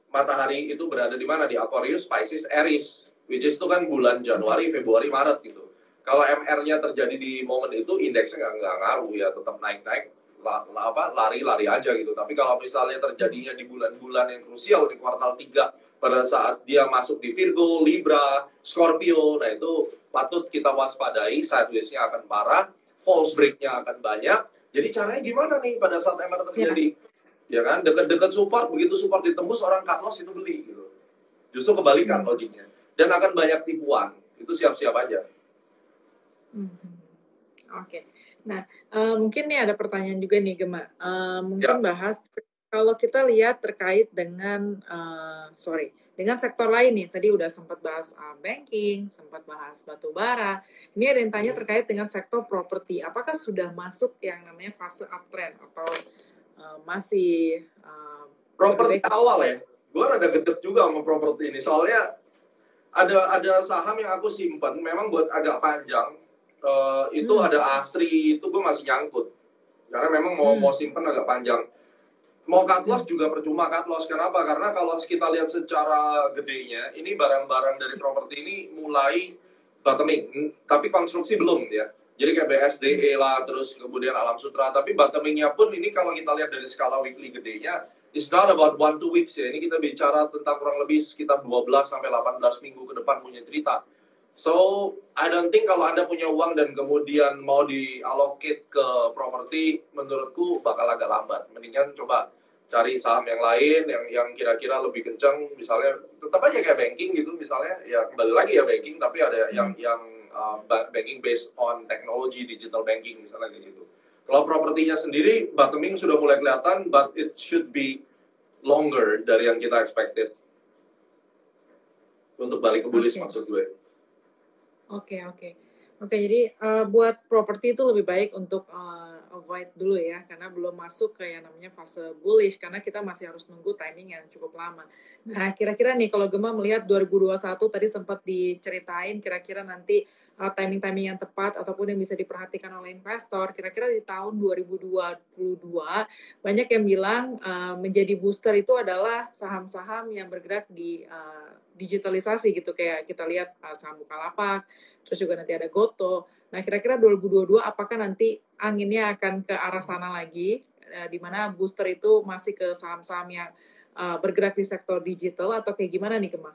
Speaker 2: matahari itu berada di mana? Di Aquarius, Pisces, Aries, which is itu kan bulan Januari, Februari, Maret gitu. Kalau MR-nya terjadi di momen itu, indeksnya nggak ngaruh ya, tetap naik-naik, lari-lari aja gitu. Tapi kalau misalnya terjadinya di bulan-bulan yang krusial di kuartal 3 pada saat dia masuk di Virgo, Libra, Scorpio, nah itu patut kita waspadai, sideways-nya akan parah, false break-nya akan banyak. Jadi caranya gimana nih pada saat MR terjadi? Ya kan, dekat-dekat support, begitu support ditembus orang cut loss itu beli gitu. Justru kebalikan logiknya. Dan akan banyak tipuan. Itu siap-siap aja.
Speaker 1: Oke. Nah, mungkin nih ada pertanyaan juga nih, Gemma. Mungkin bahas kalau kita lihat terkait dengan dengan sektor lain nih. Tadi udah sempat bahas banking, sempat bahas batu bara. Ini ada yang tanya terkait dengan sektor properti. Apakah sudah masuk yang namanya fase uptrend atau masih
Speaker 2: properti awal ya? Gue rada gedek juga sama properti ini. Soalnya ada saham yang aku simpan, memang buat agak panjang. Itu ada ASRI, itu gue masih nyangkut karena memang mau simpen agak panjang. Mau cut loss juga percuma cut loss. Kenapa? Karena kalau kita lihat secara gedenya, ini barang-barang dari properti ini mulai bottoming, tapi konstruksi belum ya. Jadi kayak BSDE lah, terus kemudian Alam Sutra, tapi bottomingnya pun ini kalau kita lihat dari skala weekly gedenya, it's not about 1-2 weeks ya. Ini kita bicara tentang kurang lebih sekitar 12 sampai 18 minggu ke depan punya cerita. So, I don't think kalau Anda punya uang dan kemudian mau diallocate ke properti, menurutku bakal agak lambat. Mendingan coba cari saham yang lain, yang kira-kira lebih kencang, misalnya tetap aja kayak banking gitu, misalnya ya kembali lagi ya banking, tapi ada yang banking based on technology, digital banking misalnya kayak gitu. Kalau propertinya sendiri, bottoming sudah mulai kelihatan, but it should be longer dari yang kita expected. Untuk balik ke bullish maksud gue.
Speaker 1: Oke, jadi buat properti itu lebih baik untuk avoid dulu ya, karena belum masuk ke yang namanya fase bullish, karena kita masih harus nunggu timing yang cukup lama. Nah, kira-kira nih kalau Gemma melihat 2021 tadi sempat diceritain, kira-kira nanti timing-timing yang tepat ataupun yang bisa diperhatikan oleh investor, kira-kira di tahun 2022 banyak yang bilang menjadi booster itu adalah saham-saham yang bergerak di digitalisasi gitu, kayak kita lihat saham Bukalapak, terus juga nanti ada Goto. Nah, kira-kira 2022 apakah nanti anginnya akan ke arah sana lagi, di mana booster itu masih ke saham-saham yang bergerak di sektor digital atau kayak gimana nih, Gemma?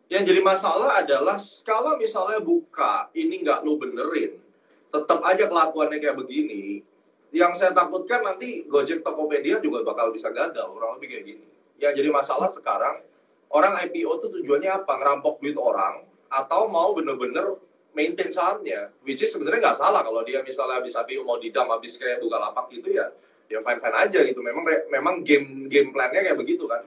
Speaker 2: Yang jadi masalah adalah kalau misalnya buka ini nggak lu benerin, tetap aja kelakuannya kayak begini. Yang saya takutkan nanti Gojek, Tokopedia juga bakal bisa gagal, kurang lebih kayak gini. Yang jadi masalah sekarang, orang IPO tuh tujuannya apa? Ngerampok duit orang, atau mau bener-bener maintain sahamnya, which is sebenarnya nggak salah kalau dia misalnya habis IPO mau didam, habis kayak Bukalapak gitu ya fine aja gitu. Memang game plannya kayak begitu kan.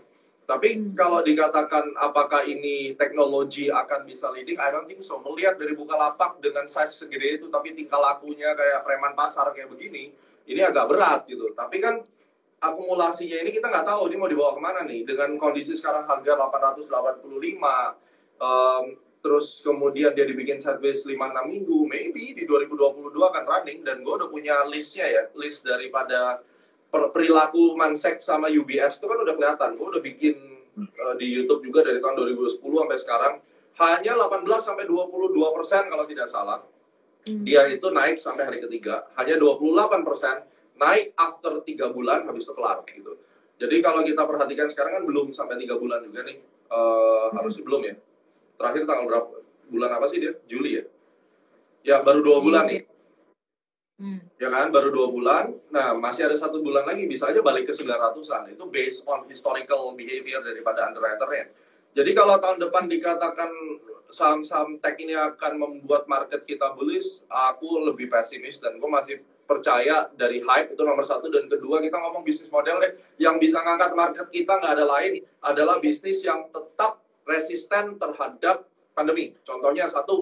Speaker 2: Tapi kalau dikatakan apakah ini teknologi akan bisa leading, I don't think so. Melihat dari Bukalapak dengan size segede itu, tapi tingkah lakunya kayak preman pasar kayak begini, ini agak berat gitu. Tapi kan akumulasinya ini kita nggak tahu ini mau dibawa kemana nih. Dengan kondisi sekarang harga 885, terus kemudian dia dibikin sideways 5-6 minggu, maybe di 2022 akan running. Dan gue udah punya listnya ya, list daripada perilaku Mansek sama UBS itu kan udah kelihatan. Gue udah bikin di YouTube juga dari tahun 2010 sampai sekarang. Hanya 18-22% kalau tidak salah. Dia itu naik sampai hari ketiga. Hanya 28% naik after 3 bulan, habis itu kelar gitu. Jadi kalau kita perhatikan sekarang kan belum sampai 3 bulan juga nih. Harusnya belum ya. Terakhir tanggal berapa? Bulan apa sih dia? Juli ya? Ya baru 2 bulan nih. Ya kan, baru 2 bulan. Nah, masih ada 1 bulan lagi, bisa aja balik ke 900-an. Itu based on historical behavior daripada underwriter-nya. Jadi kalau tahun depan dikatakan saham-saham tech ini akan membuat market kita bullish, aku lebih pesimis dan gue masih percaya dari hype itu nomor 1. Dan kedua, kita ngomong bisnis model deh. Yang bisa ngangkat market kita nggak ada lain adalah bisnis yang tetap resisten terhadap pandemi. Contohnya satu,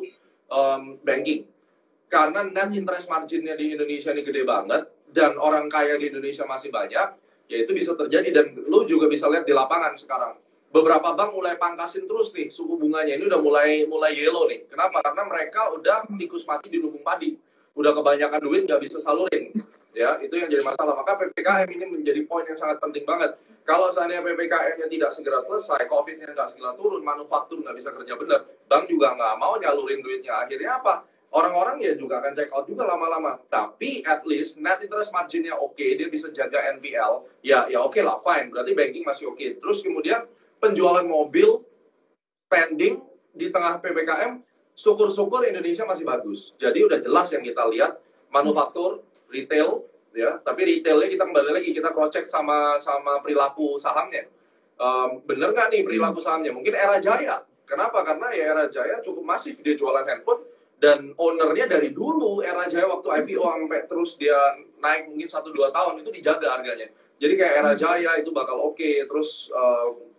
Speaker 2: banking. Karena net interest marginnya di Indonesia ini gede banget, dan orang kaya di Indonesia masih banyak, ya itu bisa terjadi. Dan lu juga bisa lihat di lapangan sekarang. Beberapa bank mulai pangkasin terus nih suku bunganya. Ini udah mulai yellow nih. Kenapa? Karena mereka udah tikus mati di lubung padi. Udah kebanyakan duit, nggak bisa salurin. Ya, itu yang jadi masalah. Maka PPKM ini menjadi poin yang sangat penting banget. Kalau seandainya PPKM-nya tidak segera selesai, COVID-nya nggak segera turun, manufaktur nggak bisa kerja benar, bank juga nggak mau nyalurin duitnya. Akhirnya apa? Orang-orang ya juga akan check out juga lama-lama. Tapi at least net interest marginnya oke, dia bisa jaga NPL. Ya oke lah, fine. Berarti banking masih oke. Terus kemudian penjualan mobil, spending di tengah PPKM, syukur-syukur Indonesia masih bagus. Jadi udah jelas yang kita lihat, manufaktur, retail, ya. Tapi retailnya kita kembali lagi, kita cross-check sama perilaku sahamnya. Bener nggak nih perilaku sahamnya? Mungkin Era Jaya. Kenapa? Karena ya Era Jaya cukup masif dia jualan handphone. Dan ownernya dari dulu, Era Jaya waktu IPO sampai terus dia naik mungkin 1-2 tahun, itu dijaga harganya. Jadi kayak Era Jaya itu bakal oke. Terus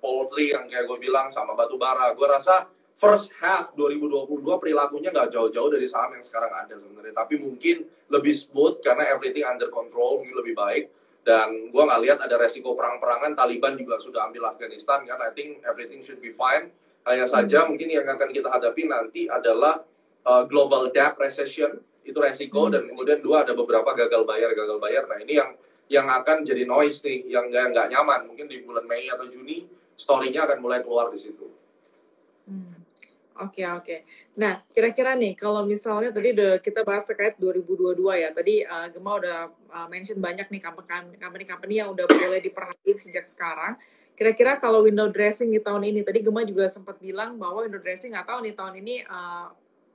Speaker 2: poultry yang kayak gue bilang sama batu bara. Gue rasa first half 2022 perilakunya nggak jauh-jauh dari saham yang sekarang ada sebenarnya. Tapi mungkin lebih smooth karena everything under control, mungkin lebih baik. Dan gue nggak lihat ada resiko perang-perangan. Taliban juga sudah ambil Afghanistan kan. I think everything should be fine. Hanya saja mungkin yang akan kita hadapi nanti adalah global debt recession, itu resiko. Dan kemudian 2, ada beberapa gagal bayar. Nah ini yang akan jadi noise nih, yang nggak nyaman. Mungkin di bulan Mei atau Juni story-nya akan mulai keluar di situ.
Speaker 1: Oke. Nah, kira-kira nih, kalau misalnya tadi udah kita bahas terkait 2022 ya. Tadi Gema udah mention banyak nih company-company yang udah boleh diperhatiin sejak sekarang. Kira-kira kalau window dressing di tahun ini, tadi Gema juga sempat bilang bahwa window dressing nggak tahu nih tahun ini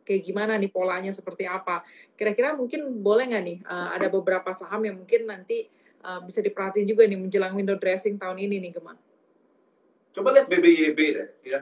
Speaker 1: kayak gimana nih polanya seperti apa. Kira-kira mungkin boleh nggak nih ada beberapa saham yang mungkin nanti bisa diperhatiin juga nih menjelang window dressing tahun ini nih, Gema?
Speaker 2: Coba lihat BBYB deh, ya.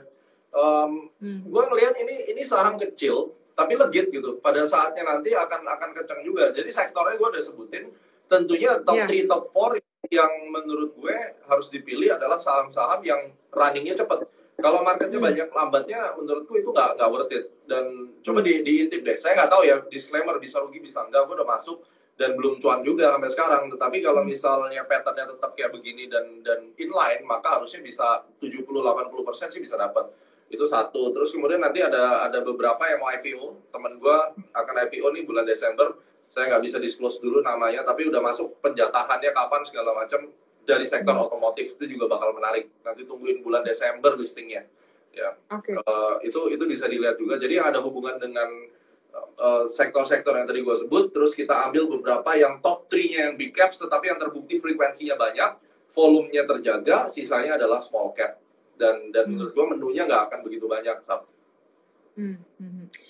Speaker 2: Gue ngelihat ini saham kecil tapi legit gitu. Pada saatnya nanti akan kencang juga. Jadi sektornya gue udah sebutin. Tentunya top 3, top 4 yang menurut gue harus dipilih adalah saham-saham yang runningnya cepat. Kalau marketnya banyak lambatnya, menurutku itu nggak worth it. Dan coba diintip deh. Saya nggak tahu ya, disclaimer, bisa rugi bisa enggak. Gue udah masuk dan belum cuan juga sampai sekarang. Tetapi kalau misalnya patternnya tetap kayak begini dan inline, maka harusnya bisa 70-80% sih bisa dapat. Itu satu. Terus kemudian nanti ada beberapa yang mau IPO. Temen gue akan IPO nih bulan Desember. Saya nggak bisa disclose dulu namanya, tapi udah masuk penjatahannya kapan segala macam. Dari sektor otomotif itu juga bakal menarik. Nanti tungguin bulan Desember listingnya. Ya, itu bisa dilihat juga. Jadi yang ada hubungan dengan sektor-sektor yang tadi gue sebut. Terus kita ambil beberapa yang top 3-nya yang big caps, tetapi yang terbukti frekuensinya banyak, volumenya terjaga, sisanya adalah small cap. Dan menurut gue menunya nggak akan begitu banyak.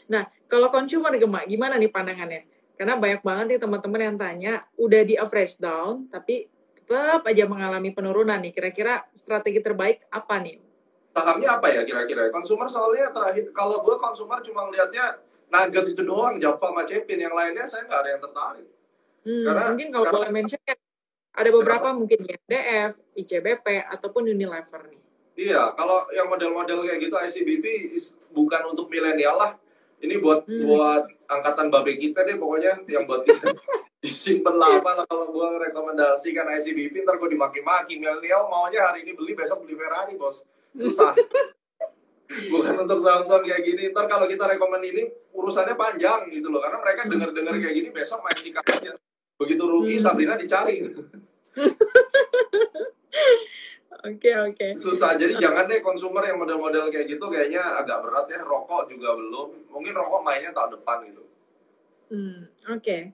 Speaker 1: Nah, kalau consumer gimana nih pandangannya? Karena banyak banget nih teman-teman yang tanya, udah di average down, tapi tetap aja mengalami penurunan nih. Kira-kira strategi terbaik apa nih?
Speaker 2: Sahamnya apa ya kira-kira? Konsumer soalnya terakhir, kalau gue konsumer cuma ngeliatnya Nugget itu doang, Java sama Cepin. Yang lainnya saya nggak ada yang tertarik. Karena
Speaker 1: Mungkin kalau boleh mention ada beberapa mungkin ya, DF, ICBP, ataupun Unilever nih.
Speaker 2: Iya, kalau yang model-model kayak gitu ICBP bukan untuk milenial lah. Ini buat angkatan babe kita deh pokoknya, yang buat kita disimpan lama lah. Kalau gue rekomendasikan ICBP ntar gue dimaki-maki. Milenial maunya hari ini beli, besok beli Ferrari, bos. Susah. Bukan untuk saham-saham kayak gini. Ntar kalau kita rekomend ini urusannya panjang gitu loh, karena mereka dengar-dengar kayak gini besok main sikat aja. Begitu rugi Sabrina dicari.
Speaker 1: Oke.
Speaker 2: Susah, jadi jangan deh konsumer yang model-model kayak gitu, kayaknya agak berat ya. Rokok juga belum, mungkin rokok mainnya tahun depan gitu.
Speaker 1: Oke.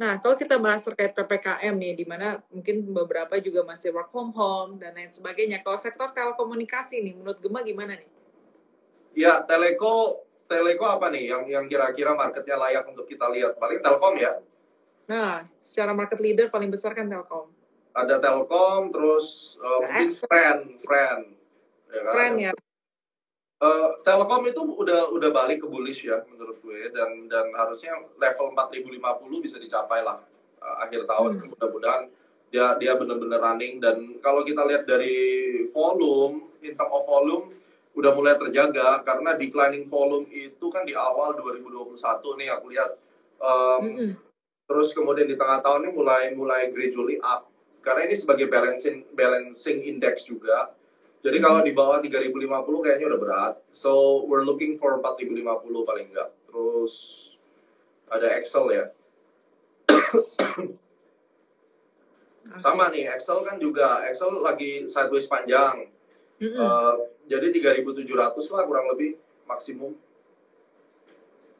Speaker 1: Nah, kalau kita bahas terkait PPKM nih, di mana mungkin beberapa juga masih work from home dan lain sebagainya. Kalau sektor telekomunikasi nih, menurut Gema gimana nih?
Speaker 2: Ya, telco apa nih yang kira-kira marketnya layak untuk kita lihat? Paling Telkom ya.
Speaker 1: Nah, secara market leader paling besar kan Telkom.
Speaker 2: Ada Telkom, terus mungkin Friend. Ya kan?
Speaker 1: Friend ya.
Speaker 2: Telkom itu udah balik ke bullish ya menurut gue, dan harusnya level 4050 bisa dicapai lah akhir tahun. Mudah-mudahan dia benar-benar running, dan kalau kita lihat dari volume, in term of volume udah mulai terjaga, karena declining volume itu kan di awal 2021 nih aku lihat. Terus kemudian di tengah tahun ini mulai gradually up, karena ini sebagai balancing index juga. Jadi kalau di bawah 3050 kayaknya udah berat. So we're looking for 4050 paling enggak. Terus ada Excel ya. Sama nih, Excel kan juga. Excel lagi sideways panjang. Jadi 3700 lah kurang lebih maksimum.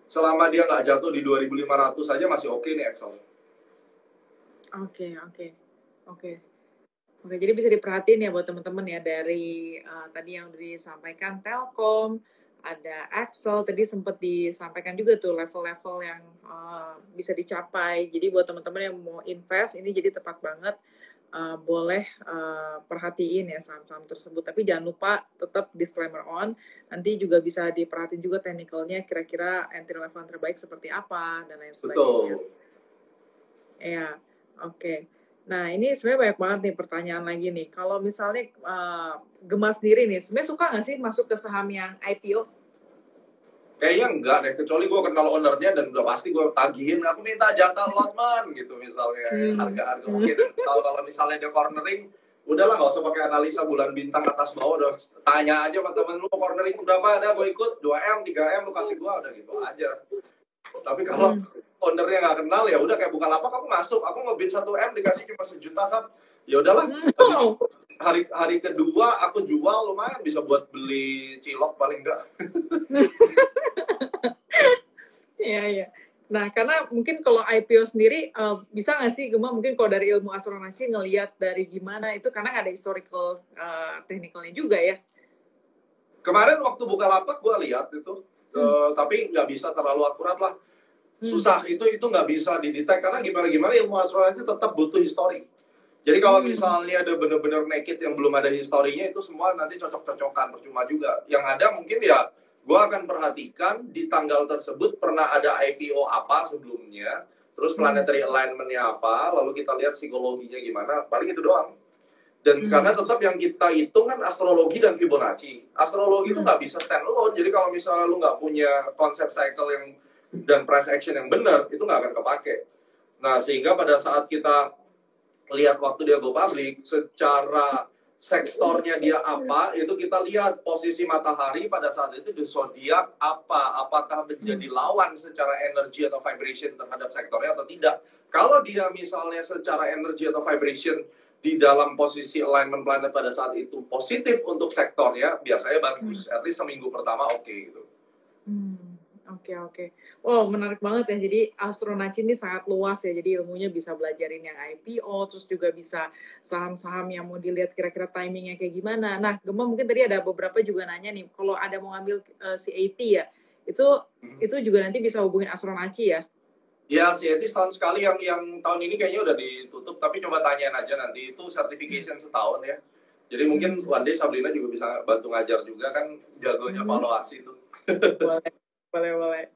Speaker 2: Selama dia nggak jatuh di 2500 saja masih oke nih Excel.
Speaker 1: Oke, jadi bisa diperhatiin ya buat teman-teman ya, dari tadi yang udah disampaikan Telkom, ada Excel, tadi sempat disampaikan juga tuh level-level yang bisa dicapai. Jadi buat teman-teman yang mau invest, ini jadi tepat banget. Boleh perhatiin ya saham-saham tersebut. Tapi jangan lupa tetap disclaimer on. Nanti juga bisa diperhatiin juga technicalnya, kira-kira entry level terbaik seperti apa dan lain sebagainya.
Speaker 2: Betul.
Speaker 1: Ya, oke. Nah, ini sebenarnya banyak banget nih pertanyaan lagi nih. Kalau misalnya Gema sendiri nih, sebenarnya suka nggak sih masuk ke saham yang IPO?
Speaker 2: Kayaknya enggak deh, kecuali gue kenal ownernya dan udah pasti gue tagihin, aku minta jatah lot man gitu misalnya. Harga mungkin kalau misalnya dia cornering, udahlah nggak usah pakai analisa bulan bintang atas bawah, udah tanya aja sama temen lu cornering berapa, ada gue ikut 2M 3M lu kasih gue, udah gitu aja. Tapi kalau ownernya nggak kenal, ya udah kayak Bukalapak, aku masuk, aku ngebid 1M dikasih cuma 1 juta sab, ya udahlah. Hari kedua aku jual, lumayan bisa buat beli cilok paling enggak.
Speaker 1: Iya. Nah, karena mungkin kalau IPO sendiri bisa nggak sih Gema, mungkin kalau dari ilmu astronaci ngelihat dari gimana itu, karena nggak ada historical technicalnya juga ya.
Speaker 2: Kemarin waktu Bukalapak gue lihat itu, tapi nggak bisa terlalu akurat lah. Susah, itu nggak bisa didetek, karena gimana ilmu astronaci tetap butuh histori. Jadi kalau misalnya ada benar-benar naked yang belum ada historinya, itu semua nanti cocok-cocokan, percuma juga. Yang ada mungkin ya, gue akan perhatikan di tanggal tersebut pernah ada IPO apa sebelumnya, terus planetary alignment-nya apa, lalu kita lihat psikologinya gimana, paling itu doang. Dan karena tetap yang kita hitung kan astrologi dan Fibonacci. Astrologi itu nggak bisa stand alone, jadi kalau misalnya lu nggak punya konsep cycle yang dan price action yang benar, itu nggak akan kepake. Nah, sehingga pada saat kita lihat waktu dia go public, secara sektornya dia apa, itu kita lihat posisi matahari pada saat itu di zodiak apa, apakah menjadi lawan secara energi atau vibration terhadap sektornya atau tidak. Kalau dia misalnya secara energi atau vibration di dalam posisi alignment planet pada saat itu positif untuk sektornya, biasanya bagus. At least seminggu pertama oke gitu.
Speaker 1: Oke. Wow, menarik banget ya. Jadi astronaci ini sangat luas ya. Jadi ilmunya bisa belajarin yang IPO, terus juga bisa saham-saham yang mau dilihat kira-kira timingnya kayak gimana. Nah, Gema mungkin tadi ada beberapa juga nanya nih, kalau ada mau ngambil CAT ya, itu juga nanti bisa hubungin astronaci ya?
Speaker 2: Ya, CAT setahun sekali, yang tahun ini kayaknya udah ditutup, tapi coba tanyain aja nanti, itu certification setahun ya. Jadi mungkin one day Sabrina juga bisa bantu ngajar juga, kan jagonya valuasi itu.
Speaker 1: Boleh.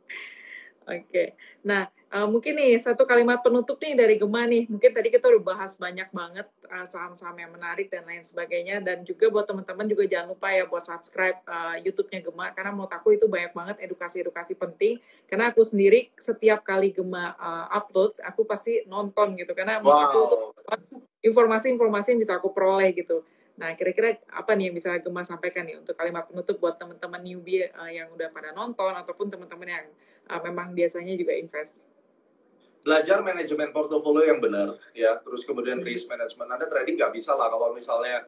Speaker 1: Oke. Nah, mungkin nih satu kalimat penutup nih dari Gema nih. Mungkin tadi kita udah bahas banyak banget saham-saham yang menarik dan lain sebagainya. Dan juga buat teman-teman juga jangan lupa ya buat subscribe YouTube-nya Gema. Karena menurut aku itu banyak banget edukasi-edukasi penting. Karena aku sendiri setiap kali Gema upload, aku pasti nonton gitu. Karena menurut aku itu informasi-informasi yang bisa aku peroleh gitu. Nah, kira-kira apa nih yang bisa Gema sampaikan nih untuk kalimat penutup buat teman-teman newbie yang udah pada nonton ataupun teman-teman yang memang biasanya juga invest.
Speaker 2: Belajar manajemen portofolio yang benar, ya. Terus kemudian risk management. Ada trading nggak bisa lah kalau misalnya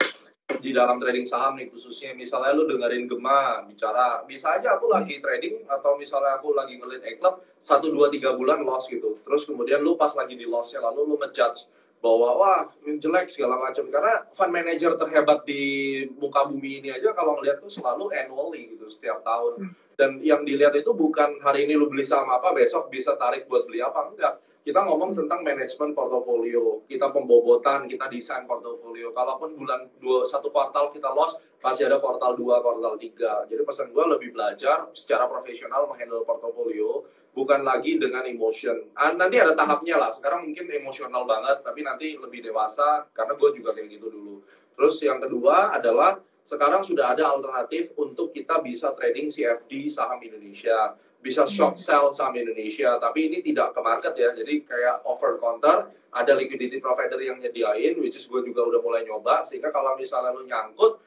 Speaker 2: di dalam trading saham nih khususnya, misalnya lu dengerin Gema bicara, bisa aja aku lagi trading atau misalnya aku lagi ngelit E-Club 1, 2, 3 bulan loss gitu. Terus kemudian lu pas lagi di lossnya lalu lu ngejudge bahwa wah jelek segala macam, karena fund manager terhebat di muka bumi ini aja kalau ngeliat tuh selalu annually gitu setiap tahun. Dan yang dilihat itu bukan hari ini lu beli saham apa besok bisa tarik buat beli apa, enggak. Kita ngomong tentang manajemen portofolio, kita pembobotan, kita desain portofolio. Kalaupun bulan 1 kuartal kita loss, pasti ada kuartal 2, kuartal 3. Jadi pesan gue lebih belajar secara profesional menghandle portofolio, bukan lagi dengan emotion. Nanti ada tahapnya lah, sekarang mungkin emosional banget, tapi nanti lebih dewasa, karena gue juga kayak gitu dulu. Terus yang kedua adalah, sekarang sudah ada alternatif untuk kita bisa trading CFD saham Indonesia, bisa short sell saham Indonesia, tapi ini tidak ke market ya, jadi kayak over counter, ada liquidity provider yang nyediain, which is gue juga udah mulai nyoba, sehingga kalau misalnya lu nyangkut,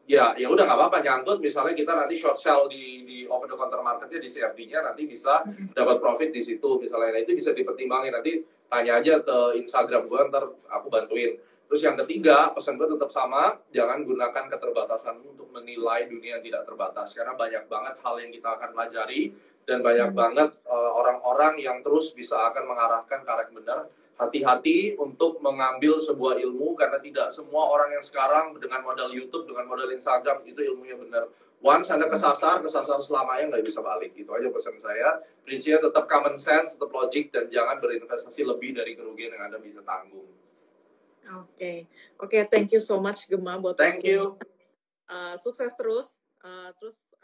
Speaker 2: ya udah nggak apa-apa nyangkut, misalnya kita nanti short sell di over the counter marketnya di CFD-nya, nanti bisa dapat profit di situ, misalnya. Nah, itu bisa dipertimbangin, nanti tanya aja ke Instagram gue, ntar aku bantuin. Terus yang ketiga, pesan gue tetap sama, jangan gunakan keterbatasanmu untuk menilai dunia yang tidak terbatas, karena banyak banget hal yang kita akan pelajari, dan banyak banget orang-orang yang terus bisa akan mengarahkan ke arah benar. Hati-hati untuk mengambil sebuah ilmu, karena tidak semua orang yang sekarang dengan modal YouTube, dengan modal Instagram, itu ilmunya benar. Once Anda kesasar selamanya nggak bisa balik. Itu aja pesan saya. Prinsipnya tetap common sense, tetap logik, dan jangan berinvestasi lebih dari kerugian yang Anda bisa tanggung.
Speaker 1: Oke, thank you so much Gema buat
Speaker 2: Thank you.
Speaker 1: Sukses terus. Terus